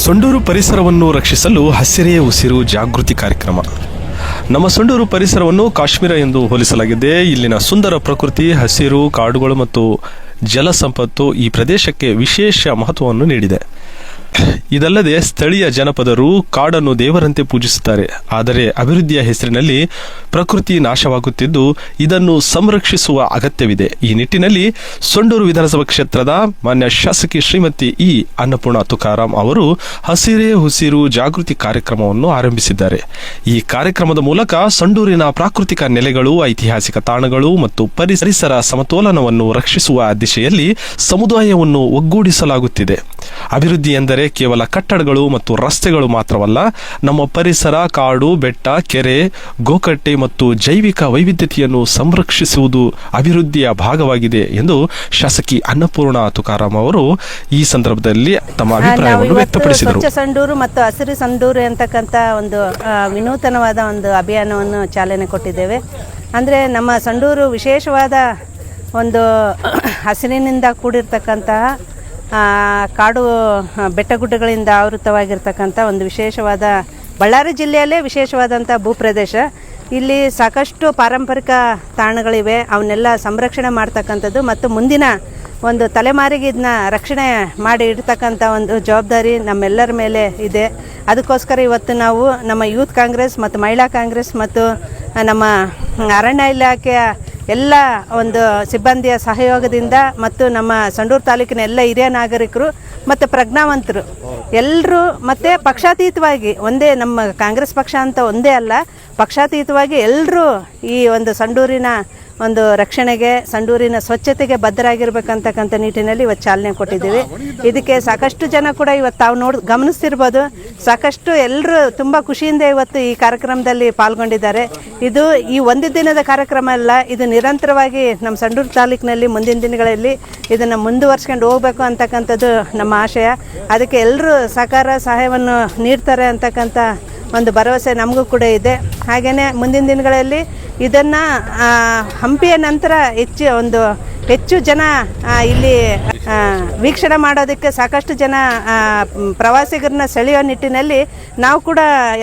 ಸೊಂಡೂರು ಪರಿಸರವನ್ನು ರಕ್ಷಿಸಲು ಹಸಿರೇ ಉಸಿರು ಜಾಗೃತಿ ಕಾರ್ಯಕ್ರಮ. ನಮ್ಮ ಸೊಂಡೂರು ಪರಿಸರವನ್ನು ಕಾಶ್ಮೀರ ಎಂದು ಹೋಲಿಸಲಾಗಿದೆ. ಇಲ್ಲಿನ ಸುಂದರ ಪ್ರಕೃತಿ, ಹಸಿರು, ಕಾಡುಗಳು ಮತ್ತು ಜಲ ಸಂಪತ್ತು ಈ ಪ್ರದೇಶಕ್ಕೆ ವಿಶೇಷ ಮಹತ್ವವನ್ನು ನೀಡಿದೆ. ಇದಲ್ಲದೆ ಸ್ಥಳೀಯ ಜನಪದರು ಕಾಡನ್ನು ದೇವರಂತೆ ಪೂಜಿಸುತ್ತಾರೆ. ಆದರೆ ಅಭಿವೃದ್ಧಿಯ ಹೆಸರಿನಲ್ಲಿ ಪ್ರಕೃತಿ ನಾಶವಾಗುತ್ತಿದ್ದು ಇದನ್ನು ಸಂರಕ್ಷಿಸುವ ಅಗತ್ಯವಿದೆ. ಈ ನಿಟ್ಟಿನಲ್ಲಿ ಸೊಂಡೂರು ವಿಧಾನಸಭಾ ಕ್ಷೇತ್ರದ ಮಾನ್ಯ ಶಾಸಕಿ ಶ್ರೀಮತಿ ಇ ಅನ್ನಪೂರ್ಣ ತುಕಾರಾಂ ಅವರು ಹಸಿರೇ ಉಸಿರು ಜಾಗೃತಿ ಕಾರ್ಯಕ್ರಮವನ್ನು ಆರಂಭಿಸಿದ್ದಾರೆ. ಈ ಕಾರ್ಯಕ್ರಮದ ಮೂಲಕ ಸೊಂಡೂರಿನ ಪ್ರಾಕೃತಿಕ ನೆಲೆಗಳು, ಐತಿಹಾಸಿಕ ತಾಣಗಳು ಮತ್ತು ಪರಿಸರ ಸಮತೋಲನವನ್ನು ರಕ್ಷಿಸುವ ದಿಶೆಯಲ್ಲಿ ಸಮುದಾಯವನ್ನು ಒಗ್ಗೂಡಿಸಲಾಗುತ್ತಿದೆ. ಅಭಿವೃದ್ಧಿ ಎಂದರೆ ಕೇವಲ ಕಟ್ಟಡಗಳು ಮತ್ತು ರಸ್ತೆಗಳು ಮಾತ್ರವಲ್ಲ, ನಮ್ಮ ಪರಿಸರ, ಕಾಡು, ಬೆಟ್ಟ, ಕೆರೆ, ಗೋಕಟ್ಟೆ ಮತ್ತು ಜೈವಿಕ ವೈವಿಧ್ಯತೆಯನ್ನು ಸಂರಕ್ಷಿಸುವುದು ಅಭಿವೃದ್ಧಿಯ ಭಾಗವಾಗಿದೆ ಎಂದು ಶಾಸಕಿ ಅನ್ನಪೂರ್ಣ ತುಕಾರಾಂ ಅವರು ಈ ಸಂದರ್ಭದಲ್ಲಿ ತಮ್ಮ ಅಭಿಪ್ರಾಯವನ್ನು ವ್ಯಕ್ತಪಡಿಸಿದರು. ಸ್ವಚ್ಛ ಸಂಡೂರು ಮತ್ತು ಹಸಿರು ಸಂಡೂರು ಅಂತಕ್ಕಂಥ ಒಂದು ವಿನೂತನವಾದ ಒಂದು ಅಭಿಯಾನವನ್ನು ಚಾಲನೆ ಕೊಟ್ಟಿದ್ದೇವೆ. ಅಂದರೆ ನಮ್ಮ ಸಂಡೂರು ವಿಶೇಷವಾದ ಒಂದು ಹಸಿರಿನಿಂದ ಕೂಡಿರ್ತಕ್ಕಂತಹ ಕಾಡು ಬೆಟ್ಟಗುಡ್ಡಗಳಿಂದ ಆವೃತವಾಗಿರ್ತಕ್ಕಂಥ ಒಂದು ವಿಶೇಷವಾದ ಬಳ್ಳಾರಿ ಜಿಲ್ಲೆಯಲ್ಲೇ ವಿಶೇಷವಾದಂಥ ಭೂಪ್ರದೇಶ. ಇಲ್ಲಿ ಸಾಕಷ್ಟು ಪಾರಂಪರಿಕ ತಾಣಗಳಿವೆ. ಅವನ್ನೆಲ್ಲ ಸಂರಕ್ಷಣೆ ಮಾಡ್ತಕ್ಕಂಥದ್ದು ಮತ್ತು ಮುಂದಿನ ಒಂದು ತಲೆಮಾರಿಗೆ ಇದನ್ನ ರಕ್ಷಣೆ ಮಾಡಿ ಇಡ್ತಕ್ಕಂಥ ಒಂದು ಜವಾಬ್ದಾರಿ ನಮ್ಮೆಲ್ಲರ ಮೇಲೆ ಇದೆ. ಅದಕ್ಕೋಸ್ಕರ ಇವತ್ತು ನಾವು ನಮ್ಮ ಯೂತ್ ಕಾಂಗ್ರೆಸ್ ಮತ್ತು ಮಹಿಳಾ ಕಾಂಗ್ರೆಸ್ ಮತ್ತು ನಮ್ಮ ಅರಣ್ಯ ಇಲಾಖೆಯ ಎಲ್ಲ ಒಂದು ಸಿಬ್ಬಂದಿಯ ಸಹಯೋಗದಿಂದ ಮತ್ತು ನಮ್ಮ ಸಂಡೂರು ತಾಲೂಕಿನ ಎಲ್ಲ ಹಿರಿಯ ನಾಗರಿಕರು ಮತ್ತು ಪ್ರಜ್ಞಾವಂತರು ಎಲ್ಲರೂ ಮತ್ತು ಪಕ್ಷಾತೀತವಾಗಿ ಒಂದೇ, ನಮ್ಮ ಕಾಂಗ್ರೆಸ್ ಪಕ್ಷ ಅಂತ ಒಂದೇ ಅಲ್ಲ, ಪಕ್ಷಾತೀತವಾಗಿ ಎಲ್ಲರೂ ಈ ಒಂದು ಸಂಡೂರಿನ ಒಂದು ರಕ್ಷಣೆಗೆ, ಸಂಡೂರಿನ ಸ್ವಚ್ಛತೆಗೆ ಬದ್ಧರಾಗಿರ್ಬೇಕಂತಕ್ಕಂಥ ನಿಟ್ಟಿನಲ್ಲಿ ಇವತ್ತು ಚಾಲನೆ ಕೊಟ್ಟಿದ್ದೀವಿ. ಇದಕ್ಕೆ ಸಾಕಷ್ಟು ಜನ ಕೂಡ ಇವತ್ತು ತಾವು ಗಮನಿಸ್ತಿರ್ಬೋದು, ಸಾಕಷ್ಟು ಎಲ್ಲರೂ ತುಂಬ ಖುಷಿಯಿಂದ ಇವತ್ತು ಈ ಕಾರ್ಯಕ್ರಮದಲ್ಲಿ ಪಾಲ್ಗೊಂಡಿದ್ದಾರೆ. ಇದು ಈ ಒಂದು ದಿನದ ಕಾರ್ಯಕ್ರಮ ಅಲ್ಲ, ಇದು ನಿರಂತರವಾಗಿ ನಮ್ಮ ಸಂಡೂರು ತಾಲೂಕಿನಲ್ಲಿ ಮುಂದಿನ ದಿನಗಳಲ್ಲಿ ಇದನ್ನು ಮುಂದುವರ್ಸ್ಕೊಂಡು ಹೋಗಬೇಕು ಅಂತಕ್ಕಂಥದ್ದು ನಮ್ಮ ಆಶಯ. ಅದಕ್ಕೆ ಎಲ್ಲರೂ ಸಹಕಾರ ಸಹಾಯವನ್ನು ನೀಡ್ತಾರೆ ಅಂತಕ್ಕಂಥ ಒಂದು ಭರವಸೆ ನಮಗೂ ಕೂಡ ಇದೆ. ಹಾಗೆಯೇ ಮುಂದಿನ ದಿನಗಳಲ್ಲಿ ಇದನ್ನು ಹಂಪಿಯ ನಂತರ ಹೆಚ್ಚು ಜನ ಇಲ್ಲಿ ವೀಕ್ಷಣೆ ಮಾಡೋದಕ್ಕೆ ಸಾಕಷ್ಟು ಜನ ಪ್ರವಾಸಿಗರನ್ನ ಸೆಳೆಯೋ ನಿಟ್ಟಿನಲ್ಲಿ ನಾವು ಕೂಡ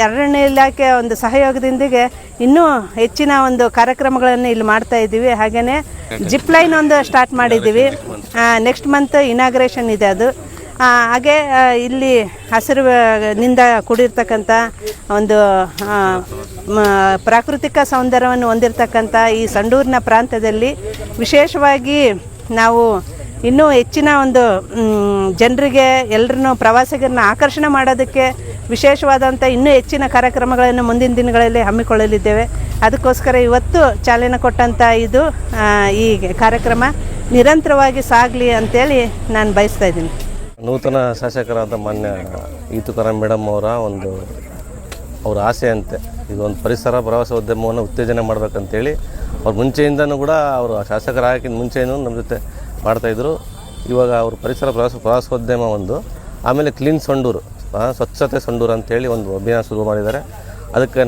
ಅರಣ್ಯ ಇಲಾಖೆಯ ಒಂದು ಸಹಯೋಗದೊಂದಿಗೆ ಇನ್ನೂ ಹೆಚ್ಚಿನ ಒಂದು ಕಾರ್ಯಕ್ರಮಗಳನ್ನು ಇಲ್ಲಿ ಮಾಡ್ತಾ ಇದ್ದೀವಿ. ಹಾಗೆಯೇ ಜಿಪ್ ಲೈನ್ ಒಂದು ಸ್ಟಾರ್ಟ್ ಮಾಡಿದ್ದೀವಿ. ನೆಕ್ಸ್ಟ್ ಮಂತ್ ಇನಾಗ್ರೇಷನ್ ಇದೆ ಅದು. ಹಾಗೆ ಇಲ್ಲಿ ಹಸಿರಿನಿಂದ ಕೂಡಿರ್ತಕ್ಕಂಥ ಒಂದು ಪ್ರಾಕೃತಿಕ ಸೌಂದರ್ಯವನ್ನು ಹೊಂದಿರತಕ್ಕಂಥ ಈ ಸಂಡೂರಿನ ಪ್ರಾಂತ್ಯದಲ್ಲಿ ವಿಶೇಷವಾಗಿ ನಾವು ಇನ್ನೂ ಹೆಚ್ಚಿನ ಒಂದು ಜನರಿಗೆ ಎಲ್ಲರನ್ನೂ ಪ್ರವಾಸಿಗರನ್ನ ಆಕರ್ಷಣೆ ಮಾಡೋದಕ್ಕೆ ವಿಶೇಷವಾದಂಥ ಇನ್ನೂ ಹೆಚ್ಚಿನ ಕಾರ್ಯಕ್ರಮಗಳನ್ನು ಮುಂದಿನ ದಿನಗಳಲ್ಲಿ ಹಮ್ಮಿಕೊಳ್ಳಲಿದ್ದೇವೆ. ಅದಕ್ಕೋಸ್ಕರ ಇವತ್ತು ಚಾಲನೆ ಕೊಟ್ಟಂಥ ಈ ಕಾರ್ಯಕ್ರಮ ನಿರಂತರವಾಗಿ ಸಾಗಲಿ ಅಂತೇಳಿ ನಾನು ಬಯಸ್ತಾ ಇದ್ದೀನಿ. ನೂತನ ಶಾಸಕರಾದ ಮಾನ್ಯ ಇ ತುಕಾರಾಂ ಮೇಡಮ್ ಅವರ ಆಸೆ ಅಂತೆ ಇದೊಂದು ಪರಿಸರ ಪ್ರವಾಸೋದ್ಯಮವನ್ನು ಉತ್ತೇಜನ ಮಾಡಬೇಕಂತೇಳಿ ಅವ್ರು ಮುಂಚೆಯಿಂದನೂ ಕೂಡ ಅವರು ಶಾಸಕರಾಗಿನ ಮುಂಚೆಯೂ ನಮ್ಮ ಜೊತೆ ಮಾಡ್ತಾಯಿದ್ರು. ಇವಾಗ ಅವರು ಪರಿಸರ ಪ್ರವಾಸೋದ್ಯಮ ಆಮೇಲೆ ಕ್ಲೀನ್ ಸಂಡೂರು, ಸ್ವಚ್ಛತೆ ಸಂಡೂರು ಅಂತೇಳಿ ಒಂದು ಅಭಿಯಾನ ಶುರು ಮಾಡಿದ್ದಾರೆ. ಅದಕ್ಕೆ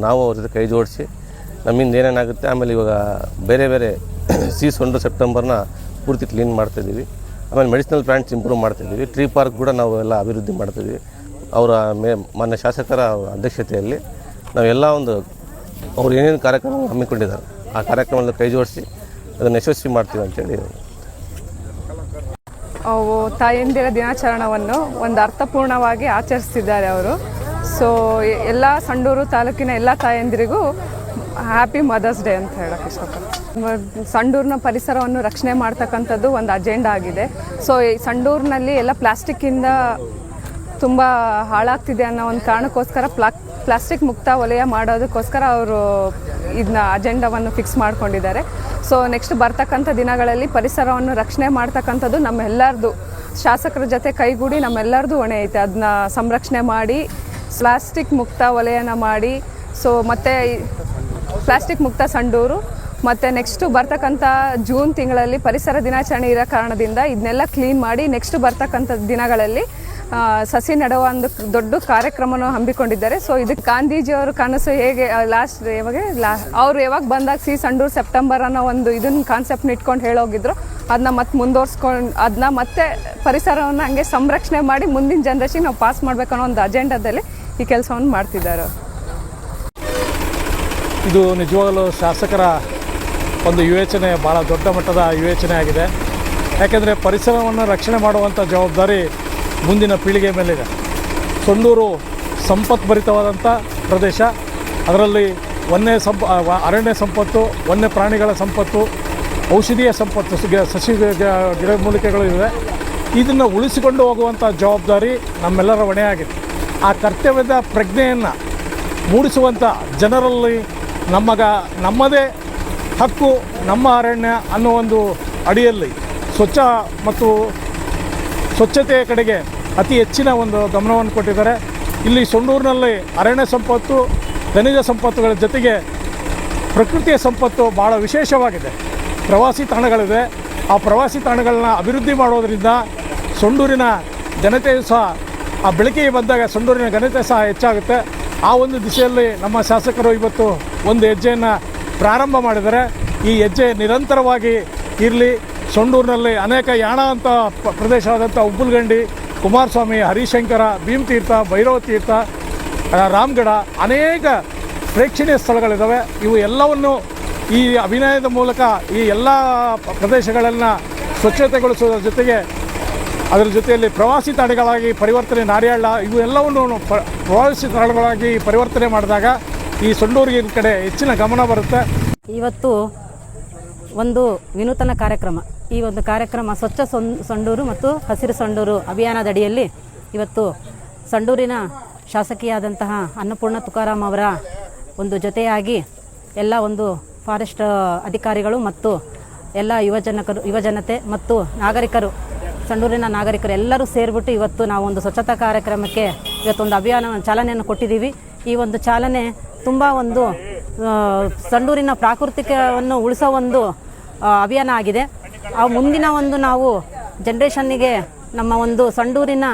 ನಾವು ಅವ್ರ ಜೊತೆ ಕೈ ಜೋಡಿಸಿ ನಮ್ಮಿಂದ ಏನೇನಾಗುತ್ತೆ, ಆಮೇಲೆ ಇವಾಗ ಬೇರೆ ಬೇರೆ ಸಂಡೂರು ಸೆಪ್ಟೆಂಬರ್ನ ಪೂರ್ತಿ ಕ್ಲೀನ್ ಮಾಡ್ತಾಯಿದ್ದೀವಿ. ಆಮೇಲೆ ಮೆಡಿಸಿನಲ್ ಪ್ಲಾಂಟ್ಸ್ ಇಂಪ್ರೂವ್ ಮಾಡ್ತಾಯಿದ್ದೀವಿ. ಟ್ರೀ ಪಾರ್ಕ್ ಕೂಡ ನಾವು ಎಲ್ಲ ಅಭಿವೃದ್ಧಿ ಮಾಡ್ತಾಯಿದ್ದೀವಿ. ಅವರ ಮಾನ್ಯ ಶಾಸಕರ ಅಧ್ಯಕ್ಷತೆಯಲ್ಲಿ ನಾವೆಲ್ಲ ಅವ್ರು ಏನೇನು ಕಾರ್ಯಕ್ರಮ ಹಮ್ಮಿಕೊಂಡಿದ್ದಾರೆ ಆ ಕಾರ್ಯಕ್ರಮದಲ್ಲಿ ಕೈ ಜೋಡಿಸಿ ಅದನ್ನು ಯಶಸ್ವಿ ಮಾಡ್ತೀವಿ ಅಂತೇಳಿ. ತಾಯಂದಿರ ದಿನಾಚರಣೆಯನ್ನು ಒಂದು ಅರ್ಥಪೂರ್ಣವಾಗಿ ಆಚರಿಸ್ತಿದ್ದಾರೆ ಅವರು. ಸೊ ಎಲ್ಲ ಸಂಡೂರು ತಾಲೂಕಿನ ಎಲ್ಲ ತಾಯಂದಿರಿಗೂ ಹ್ಯಾಪಿ ಮದರ್ಸ್ ಡೇ ಅಂತ ಹೇಳಕ್ಕೆ ಇಷ್ಟಪಡ್ತೀನಿ. ಸಂಡೂರಿನ ಪರಿಸರವನ್ನು ರಕ್ಷಣೆ ಮಾಡ್ತಕ್ಕಂಥದ್ದು ಒಂದು ಅಜೆಂಡಾ ಆಗಿದೆ. ಸೊ ಈ ಸಂಡೂರಿನಲ್ಲಿ ಎಲ್ಲ ಪ್ಲಾಸ್ಟಿಕ್ಕಿಂದ ತುಂಬ ಹಾಳಾಗ್ತಿದೆ ಅನ್ನೋ ಒಂದು ಕಾರಣಕ್ಕೋಸ್ಕರ ಪ್ಲಾಸ್ಟಿಕ್ ಮುಕ್ತ ವಲಯ ಮಾಡೋದಕ್ಕೋಸ್ಕರ ಅವರು ಇದನ್ನ ಅಜೆಂಡಾವನ್ನು ಫಿಕ್ಸ್ ಮಾಡ್ಕೊಂಡಿದ್ದಾರೆ. ಸೊ ನೆಕ್ಸ್ಟ್ ಬರ್ತಕ್ಕಂಥ ದಿನಗಳಲ್ಲಿ ಪರಿಸರವನ್ನು ರಕ್ಷಣೆ ಮಾಡ್ತಕ್ಕಂಥದ್ದು ನಮ್ಮೆಲ್ಲರದು, ಶಾಸಕರ ಜೊತೆ ಕೈಗೂಡಿ ನಮ್ಮೆಲ್ಲರದು ಹೊಣೆ ಐತೆ. ಅದನ್ನ ಸಂರಕ್ಷಣೆ ಮಾಡಿ ಪ್ಲಾಸ್ಟಿಕ್ ಮುಕ್ತ ವಲಯನ ಮಾಡಿ, ಸೊ ಮತ್ತು ಪ್ಲಾಸ್ಟಿಕ್ ಮುಕ್ತ ಸಂಡೂರು, ಮತ್ತು ನೆಕ್ಸ್ಟು ಬರ್ತಕ್ಕಂಥ ಜೂನ್ ತಿಂಗಳಲ್ಲಿ ಪರಿಸರ ದಿನಾಚರಣೆ ಇರೋ ಕಾರಣದಿಂದ ಇದನ್ನೆಲ್ಲ ಕ್ಲೀನ್ ಮಾಡಿ ನೆಕ್ಸ್ಟ್ ಬರ್ತಕ್ಕಂಥ ದಿನಗಳಲ್ಲಿ ಸಸಿ ನೆಡುವ ಒಂದು ದೊಡ್ಡ ಕಾರ್ಯಕ್ರಮವನ್ನು ಹಮ್ಮಿಕೊಂಡಿದ್ದಾರೆ. ಸೊ ಇದಕ್ಕೆ ಗಾಂಧೀಜಿಯವರು ಕನಸು ಹೇಗೆ ಅವ್ರು ಯಾವಾಗ ಬಂದಾಗ ಸಂಡೂರು ಸೆಪ್ಟೆಂಬರ್ ಅನ್ನೋ ಒಂದು ಇದನ್ನ ಕಾನ್ಸೆಪ್ಟ್ನ ಇಟ್ಕೊಂಡು ಹೇಳೋಗಿದ್ರು, ಅದನ್ನ ಮತ್ತೆ ಮುಂದುವರ್ಸ್ಕೊಂಡು ಅದನ್ನ ಮತ್ತೆ ಪರಿಸರವನ್ನು ಹಂಗೆ ಸಂರಕ್ಷಣೆ ಮಾಡಿ ಮುಂದಿನ ಜನ್ರೇಷನ್ಗೆ ನಾವು ಪಾಸ್ ಮಾಡಬೇಕು ಅನ್ನೋ ಒಂದು ಅಜೆಂಡಾದಲ್ಲಿ ಈ ಕೆಲಸವನ್ನು ಮಾಡ್ತಿದ್ದಾರೆ. ಇದು ನಿಜವಾಗಲೂ ಶಾಸಕರ ಒಂದು ವಿವೇಚನೆ, ಭಾಳ ದೊಡ್ಡ ಮಟ್ಟದ ವಿವೇಚನೆ ಆಗಿದೆ. ಯಾಕೆಂದರೆ ಪರಿಸರವನ್ನು ರಕ್ಷಣೆ ಮಾಡುವಂಥ ಜವಾಬ್ದಾರಿ ಮುಂದಿನ ಪೀಳಿಗೆ ಮೇಲಿದೆ. ಸೊಂಡೂರು ಸಂಪತ್ಭರಿತವಾದಂಥ ಪ್ರದೇಶ, ಅದರಲ್ಲಿ ಅರಣ್ಯ ಸಂಪತ್ತು, ವನ್ಯ ಪ್ರಾಣಿಗಳ ಸಂಪತ್ತು, ಔಷಧೀಯ ಸಂಪತ್ತು, ಸಸಿ ಗಿಡಮೂಲಿಕೆಗಳು ಇವೆ. ಇದನ್ನು ಉಳಿಸಿಕೊಂಡು ಹೋಗುವಂಥ ಜವಾಬ್ದಾರಿ ನಮ್ಮೆಲ್ಲರ ಹೊಣೆಯಾಗಿದೆ. ಆ ಕರ್ತವ್ಯದ ಪ್ರಜ್ಞೆಯನ್ನು ಮೂಡಿಸುವಂಥ ಜನರಲ್ಲಿ ನಮ್ಮದೇ ಹಕ್ಕು, ನಮ್ಮ ಅರಣ್ಯ ಅನ್ನೋ ಒಂದು ಅಡಿಯಲ್ಲಿ ಸ್ವಚ್ಛತೆಯ ಕಡೆಗೆ ಅತಿ ಹೆಚ್ಚಿನ ಒಂದು ಗಮನವನ್ನು ಕೊಟ್ಟಿದ್ದಾರೆ. ಇಲ್ಲಿ ಸೊಂಡೂರಿನಲ್ಲಿ ಅರಣ್ಯ ಸಂಪತ್ತು, ಖನಿಜ ಸಂಪತ್ತುಗಳ ಜೊತೆಗೆ ಪ್ರಕೃತಿಯ ಸಂಪತ್ತು ಭಾಳ ವಿಶೇಷವಾಗಿದೆ. ಪ್ರವಾಸಿ ತಾಣಗಳಿವೆ. ಆ ಪ್ರವಾಸಿ ತಾಣಗಳನ್ನ ಅಭಿವೃದ್ಧಿ ಮಾಡೋದರಿಂದ ಸೊಂಡೂರಿನ ಘನತೆಯು ಸಹ, ಆ ಬೆಳಕಿಗೆ ಬಂದಾಗ ಸೊಂಡೂರಿನ ಘನತೆ ಸಹ ಹೆಚ್ಚಾಗುತ್ತೆ. ಆ ಒಂದು ದಿಶೆಯಲ್ಲಿ ನಮ್ಮ ಶಾಸಕರು ಇವತ್ತು ಒಂದು ಹೆಜ್ಜೆಯನ್ನು ಪ್ರಾರಂಭ ಮಾಡಿದ್ದಾರೆ. ಈ ಹೆಜ್ಜೆ ನಿರಂತರವಾಗಿ ಇರಲಿ. ಸೊಂಡೂರಿನಲ್ಲಿ ಅನೇಕ ಯಾಣ ಅಂತ ಪ್ರದೇಶವಾದಂಥ ಉಬ್ಬುಲ್ಗಂಡಿ, ಕುಮಾರಸ್ವಾಮಿ, ಹರಿಶಂಕರ, ಭೀಮತೀರ್ಥ, ಭೈರವ ತೀರ್ಥ, ರಾಮಗಢ, ಅನೇಕ ಪ್ರೇಕ್ಷಣೀಯ ಸ್ಥಳಗಳಿದ್ದಾವೆ. ಇವು ಎಲ್ಲವನ್ನು ಈ ಅಭಿನಯದ ಮೂಲಕ ಈ ಎಲ್ಲ ಪ್ರದೇಶಗಳನ್ನು ಸ್ವಚ್ಛತೆಗೊಳಿಸುವುದರ ಜೊತೆಗೆ ಅದರ ಜೊತೆಯಲ್ಲಿ ಪ್ರವಾಸಿ ತಾಣಗಳಾಗಿ ಪರಿವರ್ತನೆ, ನಾರ್ಯಾಳ, ಇವು ಎಲ್ಲವನ್ನು ಪ್ರವಾಸಿ ತಾಣಗಳಾಗಿ ಪರಿವರ್ತನೆ ಮಾಡಿದಾಗ ಈ ಸೊಂಡೂರಿನ ಕಡೆ ಹೆಚ್ಚಿನ ಗಮನ ಬರುತ್ತೆ. ಇವತ್ತು ಒಂದು ವಿನೂತನ ಕಾರ್ಯಕ್ರಮ. ಈ ಒಂದು ಕಾರ್ಯಕ್ರಮ ಸ್ವಚ್ಛ ಸೊಂಡೂರು ಮತ್ತು ಹಸಿರು ಸೊಂಡೂರು ಅಭಿಯಾನದಡಿಯಲ್ಲಿ ಇವತ್ತು ಸಂಡೂರಿನ ಶಾಸಕಿಯಾದಂತಹ ಅನ್ನಪೂರ್ಣ ತುಕಾರಾಮ್ ಅವರ ಒಂದು ಜೊತೆಯಾಗಿ ಎಲ್ಲ ಒಂದು ಫಾರೆಸ್ಟ್ ಅಧಿಕಾರಿಗಳು ಮತ್ತು ಎಲ್ಲ ಯುವಜನತೆ ಮತ್ತು ನಾಗರಿಕರು, ಸಂಡೂರಿನ ನಾಗರಿಕರು ಎಲ್ಲರೂ ಸೇರಿಬಿಟ್ಟು ಇವತ್ತು ನಾವು ಒಂದು ಸ್ವಚ್ಛತಾ ಕಾರ್ಯಕ್ರಮಕ್ಕೆ ಇವತ್ತೊಂದು ಚಾಲನೆಯನ್ನು ಕೊಟ್ಟಿದ್ದೀವಿ. ಈ ಒಂದು ಚಾಲನೆ ತುಂಬ ಒಂದು ಸಂಡೂರಿನ ಪ್ರಾಕೃತಿಕವನ್ನು ಉಳಿಸೋ ಒಂದು ಅಭಿಯಾನ ಆಗಿದೆ. ಆ ಮುಂದಿನ ಒಂದು ನಾವು ಜನ್ರೇಷನ್ನಿಗೆ ನಮ್ಮ ಒಂದು ಸಂಡೂರಿನ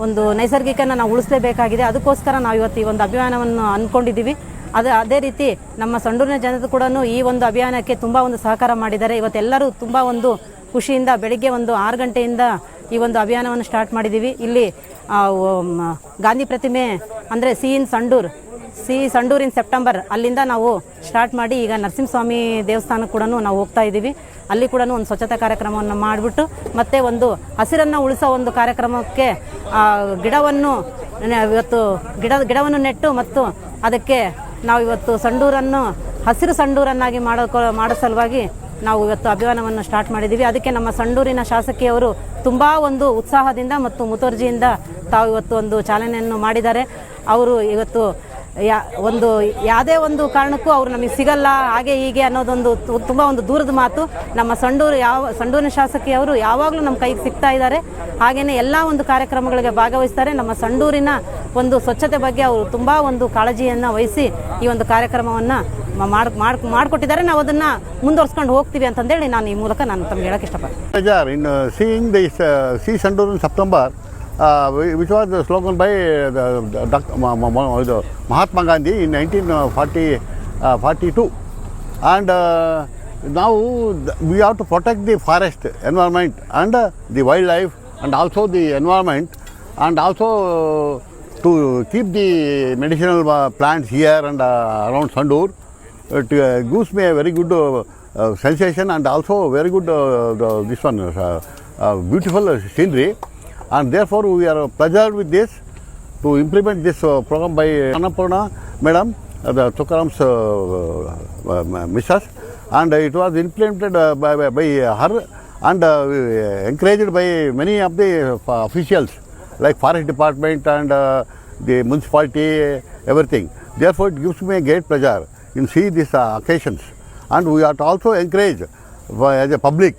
ಒಂದು ನೈಸರ್ಗಿಕನ ನಾವು ಉಳಿಸಲೇಬೇಕಾಗಿದೆ. ಅದಕ್ಕೋಸ್ಕರ ನಾವು ಇವತ್ತು ಈ ಒಂದು ಅಭಿಯಾನವನ್ನು ಅಂದ್ಕೊಂಡಿದ್ದೀವಿ. ಅದೇ ರೀತಿ ನಮ್ಮ ಸಂಡೂರಿನ ಜನತೆ ಕೂಡ ಈ ಒಂದು ಅಭಿಯಾನಕ್ಕೆ ತುಂಬ ಒಂದು ಸಹಕಾರ ಮಾಡಿದ್ದಾರೆ. ಇವತ್ತೆಲ್ಲರೂ ತುಂಬ ಒಂದು ಖುಷಿಯಿಂದ ಬೆಳಿಗ್ಗೆ ಒಂದು 6 ಗಂಟೆಯಿಂದ ಈ ಒಂದು ಅಭಿಯಾನವನ್ನು ಸ್ಟಾರ್ಟ್ ಮಾಡಿದ್ದೀವಿ. ಇಲ್ಲಿ ಗಾಂಧಿ ಪ್ರತಿಮೆ ಅಂದರೆ ಸಿ ಸಂಡೂರ್ ಇನ್ ಸೆಪ್ಟೆಂಬರ್ ಅಲ್ಲಿಂದ ನಾವು ಸ್ಟಾರ್ಟ್ ಮಾಡಿ ಈಗ ನರಸಿಂಹಸ್ವಾಮಿ ದೇವಸ್ಥಾನಕ್ಕೆ ಕೂಡ ನಾವು ಹೋಗ್ತಾ ಇದ್ದೀವಿ. ಅಲ್ಲಿ ಕೂಡ ಒಂದು ಸ್ವಚ್ಛತಾ ಕಾರ್ಯಕ್ರಮವನ್ನು ಮಾಡಿಬಿಟ್ಟು ಮತ್ತೆ ಒಂದು ಹಸಿರನ್ನು ಉಳಿಸೋ ಒಂದು ಕಾರ್ಯಕ್ರಮಕ್ಕೆ ಗಿಡವನ್ನು ನೆಟ್ಟು ಮತ್ತು ಅದಕ್ಕೆ ನಾವು ಇವತ್ತು ಸಂಡೂರನ್ನು ಹಸಿರು ಸಂಡೂರನ್ನಾಗಿ ಮಾಡೋ ಸಲುವಾಗಿ ನಾವು ಇವತ್ತು ಅಭಿಯಾನವನ್ನು ಸ್ಟಾರ್ಟ್ ಮಾಡಿದ್ದೀವಿ. ಅದಕ್ಕೆ ನಮ್ಮ ಸಂಡೂರಿನ ಶಾಸಕಿಯವರು ತುಂಬ ಒಂದು ಉತ್ಸಾಹದಿಂದ ಮತ್ತು ಮುತುವರ್ಜಿಯಿಂದ ತಾವು ಇವತ್ತು ಒಂದು ಚಾಲನೆಯನ್ನು ಮಾಡಿದ್ದಾರೆ. ಅವರು ಇವತ್ತು ಯಾವುದೇ ಒಂದು ಕಾರಣಕ್ಕೂ ಅವರು ನಮಗೆ ಸಿಗಲ್ಲ ಹಾಗೆ ಹೀಗೆ ಅನ್ನೋದೊಂದು ತುಂಬ ಒಂದು ದೂರದ ಮಾತು. ನಮ್ಮ ಸಂಡೂರಿನ ಶಾಸಕಿಯವರು ಯಾವಾಗಲೂ ನಮ್ಮ ಕೈಗೆ ಸಿಗ್ತಾ ಇದ್ದಾರೆ. ಹಾಗೆಯೇ ಎಲ್ಲ ಒಂದು ಕಾರ್ಯಕ್ರಮಗಳಿಗೆ ಭಾಗವಹಿಸ್ತಾರೆ. ನಮ್ಮ ಸಂಡೂರಿನ ಒಂದು ಸ್ವಚ್ಛತೆ ಬಗ್ಗೆ ಅವರು ತುಂಬ ಒಂದು ಕಾಳಜಿಯನ್ನು ವಹಿಸಿ ಈ ಒಂದು ಕಾರ್ಯಕ್ರಮವನ್ನು ಮಾಡಿಕೊಟ್ಟಿದ್ದಾರೆ. ನಾವು ಅದನ್ನು ಮುಂದುವರ್ಸ್ಕೊಂಡು ಹೋಗ್ತೀವಿ ಅಂತಂದೇಳಿ ನಾನು ಈ ಮೂಲಕ ತಮಗೆ ಹೇಳಕ್ಕೆ ಇಷ್ಟಪಡ್ತೀನಿ. In seeing this See Sandur in September, which was the slogan by Mahatma Gandhi in 1942, and now we have to protect the forest environment and the wildlife and also the environment, and also to keep the medicinal plants here and around Sandur. It gives me a very good sensation and also very good beautiful scenery, and therefore we are pleasured with this to implement this program by Annapurna Madam, the Tukaram's missus, and it was implemented by her and encouraged by many of the officials like Forest Department and the municipality, everything. Therefore it gives me a great pleasure in see these occasions, and we are to also encourage as a public.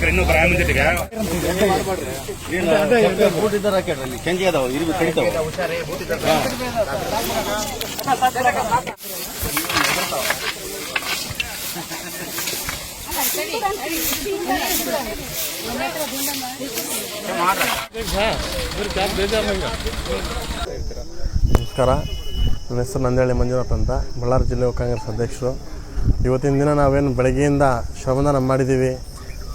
ಇನ್ನೂ ಬರ ಮುಂದಿಟ್ಟಿಗೆ change ಅದಾವ ಇರ್ಬೇಕು ಕಡಿತಾವ ನಮಸ್ಕಾರ, ನನ್ನ ಹೆಸರು ನಂದೇಳಿ ಮಂಜುನಾಥ್ ಅಂತ, ಬಳ್ಳಾರಿ ಜಿಲ್ಲೆ ಯುವ ಕಾಂಗ್ರೆಸ್ ಅಧ್ಯಕ್ಷರು. ಇವತ್ತಿನ ದಿನ ನಾವೇನು ಬೆಳಗ್ಗೆಯಿಂದ ಶ್ರಮದಾನ ಮಾಡಿದ್ದೀವಿ,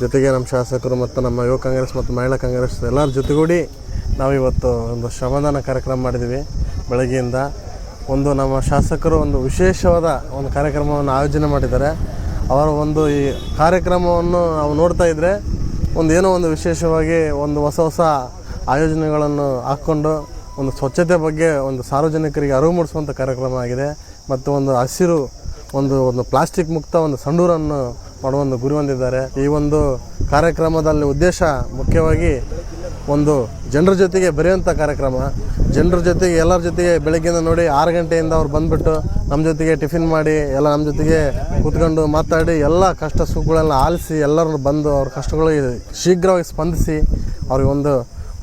ಜೊತೆಗೆ ನಮ್ಮ ಶಾಸಕರು ಮತ್ತು ನಮ್ಮ ಯುವ ಕಾಂಗ್ರೆಸ್ ಮತ್ತು ಮಹಿಳಾ ಕಾಂಗ್ರೆಸ್ ಎಲ್ಲರ ಜೊತೆಗೂಡಿ ನಾವಿವತ್ತು ಒಂದು ಶ್ರಮದಾನ ಕಾರ್ಯಕ್ರಮ ಮಾಡಿದ್ದೀವಿ. ಬೆಳಗ್ಗೆಯಿಂದ ನಮ್ಮ ಶಾಸಕರು ಒಂದು ವಿಶೇಷವಾದ ಒಂದು ಕಾರ್ಯಕ್ರಮವನ್ನು ಆಯೋಜನೆ ಮಾಡಿದ್ದಾರೆ. ಅವರ ಈ ಕಾರ್ಯಕ್ರಮವನ್ನು ನಾವು ನೋಡ್ತಾ ಇದ್ದರೆ ಏನೋ ಒಂದು ವಿಶೇಷವಾಗಿ ಹೊಸ ಆಯೋಜನೆಗಳನ್ನು ಹಾಕ್ಕೊಂಡು ಒಂದು ಸ್ವಚ್ಛತೆ ಬಗ್ಗೆ ಸಾರ್ವಜನಿಕರಿಗೆ ಅರಿವು ಮೂಡಿಸುವಂಥ ಕಾರ್ಯಕ್ರಮ ಆಗಿದೆ. ಮತ್ತು ಹಸಿರು ಒಂದು ಪ್ಲಾಸ್ಟಿಕ್ ಮುಕ್ತ ಸಂಡೂರನ್ನು ಮಾಡುವ ಗುರಿ ಹೊಂದಿದ್ದಾರೆ. ಈ ಕಾರ್ಯಕ್ರಮದಲ್ಲಿ ಉದ್ದೇಶ ಮುಖ್ಯವಾಗಿ ಜನರ ಜೊತೆಗೆ ಬೆರೆಯುವಂಥ ಕಾರ್ಯಕ್ರಮ. ಜನರ ಜೊತೆಗೆ ಎಲ್ಲರ ಜೊತೆಗೆ ಬೆಳಗ್ಗೆಯಿಂದ ನೋಡಿ 6 ಗಂಟೆಯಿಂದ ಅವ್ರು ಬಂದುಬಿಟ್ಟು ನಮ್ಮ ಜೊತೆಗೆ ಟಿಫಿನ್ ಮಾಡಿ ಎಲ್ಲ ನಮ್ಮ ಜೊತೆಗೆ ಕೂತ್ಕೊಂಡು ಮಾತಾಡಿ ಎಲ್ಲ ಕಷ್ಟ ಸುಖಗಳೆಲ್ಲ ಆಲಿಸಿ ಎಲ್ಲರನ್ನು ಬಂದು ಅವ್ರ ಕಷ್ಟಗಳಿಗೆ ಶೀಘ್ರವಾಗಿ ಸ್ಪಂದಿಸಿ ಅವ್ರಿಗೆ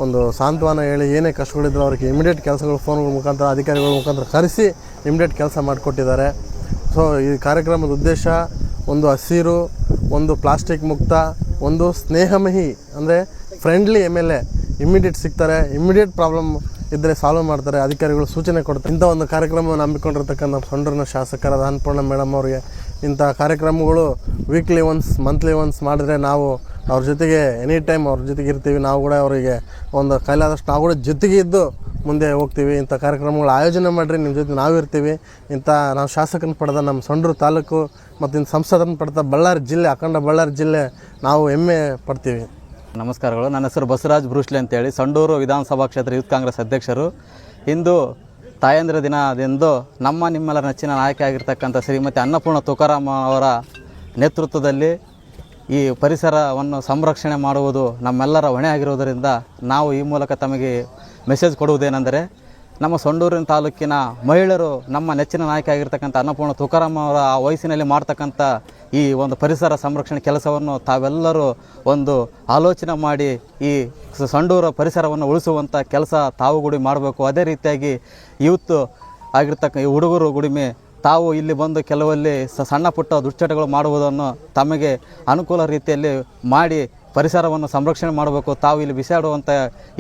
ಒಂದು ಸಾಂತ್ವನ ಹೇಳಿ ಏನೇ ಕಷ್ಟಗಳಿದ್ರು ಅವ್ರಿಗೆ ಇಮಿಡಿಯೇಟ್ ಕೆಲಸಗಳು ಫೋನ್ಗಳ ಮುಖಾಂತರ ಅಧಿಕಾರಿಗಳ ಮುಖಾಂತರ ಕರೆಸಿ ಇಮಿಡಿಯೇಟ್ ಕೆಲಸ ಮಾಡಿಕೊಟ್ಟಿದ್ದಾರೆ. ಸೊ ಈ ಕಾರ್ಯಕ್ರಮದ ಉದ್ದೇಶ ಹಸಿರು, ಪ್ಲಾಸ್ಟಿಕ್ ಮುಕ್ತ, ಸ್ನೇಹಮಹಿ ಅಂದರೆ ಫ್ರೆಂಡ್ಲಿ MLA ಇಮ್ಮಿಡಿಯೇಟ್ ಸಿಗ್ತಾರೆ, ಇಮ್ಮಿಡಿಯೇಟ್ ಪ್ರಾಬ್ಲಮ್ ಇದ್ದರೆ ಸಾಲ್ವ್ ಮಾಡ್ತಾರೆ, ಅಧಿಕಾರಿಗಳು ಸೂಚನೆ ಕೊಡ್ತಾರೆ. ಇಂಥ ಕಾರ್ಯಕ್ರಮವನ್ನು ನಂಬಿಕೊಂಡಿರ್ತಕ್ಕಂಥ ಸಂಡೂರಿನ ಶಾಸಕರಾದ ಅನ್ನಪೂರ್ಣ ಮೇಡಮ್ ಅವರಿಗೆ ಇಂಥ ಕಾರ್ಯಕ್ರಮಗಳು ವೀಕ್ಲಿ ಒನ್ಸ್, ಮಂತ್ಲಿ ಒನ್ಸ್ ಮಾಡಿದ್ರೆ ನಾವು ಅವ್ರ ಜೊತೆಗೆ ಎನಿ ಟೈಮ್ ಅವ್ರ ಜೊತೆಗೆ ಇರ್ತೀವಿ. ನಾವು ಕೂಡ ಅವರಿಗೆ ಕೈಲಾದಷ್ಟು ನಾವು ಕೂಡ ಜೊತೆಗೆ ಇದ್ದು ಮುಂದೆ ಹೋಗ್ತೀವಿ. ಇಂಥ ಕಾರ್ಯಕ್ರಮಗಳು ಆಯೋಜನೆ ಮಾಡಿರಿ, ನಿಮ್ಮ ಜೊತೆ ನಾವು ಇರ್ತೀವಿ. ನಾವು ಶಾಸಕರನ್ನು ಪಡೆದ ನಮ್ಮ ಸಂಡೂರು ತಾಲೂಕು ಮತ್ತು ಸಂಸದರನ್ನು ಪಡೆದ ಬಳ್ಳಾರಿ ಜಿಲ್ಲೆ, ಅಖಂಡ ಬಳ್ಳಾರಿ ಜಿಲ್ಲೆ ನಾವು ಹೆಮ್ಮೆ ಪಡ್ತೀವಿ. ನಮಸ್ಕಾರಗಳು. ನನ್ನ ಹೆಸರು ಬಸವರಾಜ್ ಬ್ರೂಸ್ಲೆ ಅಂತೇಳಿ, ಸಂಡೂರು ವಿಧಾನಸಭಾ ಕ್ಷೇತ್ರ ಯೂತ್ ಕಾಂಗ್ರೆಸ್ ಅಧ್ಯಕ್ಷರು. ಇಂದು ತಾಯಂದಿರ ದಿನದಂದು ನಿಮ್ಮೆಲ್ಲರ ನೆಚ್ಚಿನ ನಾಯಕಿ ಆಗಿರ್ತಕ್ಕಂಥ ಶ್ರೀಮತಿ ಅನ್ನಪೂರ್ಣ ತುಕಾರಾಮ್ ಅವರ ನೇತೃತ್ವದಲ್ಲಿ ಈ ಪರಿಸರವನ್ನು ಸಂರಕ್ಷಣೆ ಮಾಡುವುದು ನಮ್ಮೆಲ್ಲರ ಹೊಣೆ ಆಗಿರುವುದರಿಂದ ನಾವು ಈ ಮೂಲಕ ತಮಗೆ ಮೆಸೇಜ್ ಕೊಡುವುದೇನೆಂದರೆ, ನಮ್ಮ ಸಂಡೂರಿನ ತಾಲೂಕಿನ ಮಹಿಳೆಯರು ನಮ್ಮ ನೆಚ್ಚಿನ ನಾಯಕಿ ಆಗಿರ್ತಕ್ಕಂಥ ಅನ್ನಪೂರ್ಣ ತುಕಾರಾಮ್ ಅವರ ಆ ವಯಸ್ಸಿನಲ್ಲಿ ಮಾಡ್ತಕ್ಕಂಥ ಈ ಪರಿಸರ ಸಂರಕ್ಷಣೆ ಕೆಲಸವನ್ನು ತಾವೆಲ್ಲರೂ ಆಲೋಚನೆ ಮಾಡಿ ಈ ಸಂಡೂರ ಪರಿಸರವನ್ನು ಉಳಿಸುವಂಥ ಕೆಲಸ ತಾವುಗೂಡಿ ಮಾಡಬೇಕು. ಅದೇ ರೀತಿಯಾಗಿ ಯೂತ್ ಆಗಿರ್ತಕ್ಕ ಈ ಹುಡುಗರು ಗುಡಿಮೆ ತಾವು ಇಲ್ಲಿ ಬಂದು ಕೆಲವಲ್ಲಿ ಸಣ್ಣ ಪುಟ್ಟ ದುಶ್ಚಟಗಳು ಮಾಡುವುದನ್ನು ತಮಗೆ ಅನುಕೂಲ ರೀತಿಯಲ್ಲಿ ಮಾಡಿ ಪರಿಸರವನ್ನು ಸಂರಕ್ಷಣೆ ಮಾಡಬೇಕು. ತಾವು ಇಲ್ಲಿ ಬಿಸಾಡುವಂಥ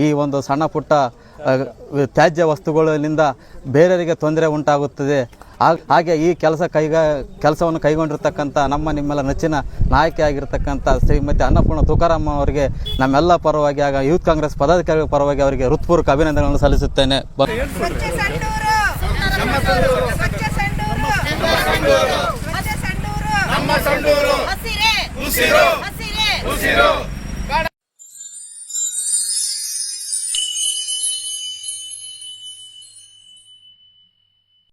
ಈ ಸಣ್ಣ ಪುಟ್ಟ ತ್ಯಾಜ್ಯ ವಸ್ತುಗಳಿಂದ ಬೇರೆಯವರಿಗೆ ತೊಂದರೆ ಉಂಟಾಗುತ್ತದೆ. ಹಾಗೆ ಈ ಕೆಲಸವನ್ನು ಕೈಗೊಂಡಿರ್ತಕ್ಕಂಥ ನಿಮ್ಮೆಲ್ಲ ನೆಚ್ಚಿನ ನಾಯಕಿ ಆಗಿರ್ತಕ್ಕಂಥ ಶ್ರೀಮತಿ ಅನ್ನಪೂರ್ಣ ತುಕಾರಾಮ್ ಅವರಿಗೆ ನಮ್ಮೆಲ್ಲ ಪರವಾಗಿ ಆಗ ಯೂತ್ ಕಾಂಗ್ರೆಸ್ ಪದಾಧಿಕಾರಿಗಳ ಪರವಾಗಿ ಅವರಿಗೆ ಹೃತ್ಪೂರ್ವಕ ಅಭಿನಂದನೆಗಳನ್ನು ಸಲ್ಲಿಸುತ್ತೇನೆ. ನಮ್ಮ ಸಂಡೂರು ಹಸಿರೇ ಉಸಿರು.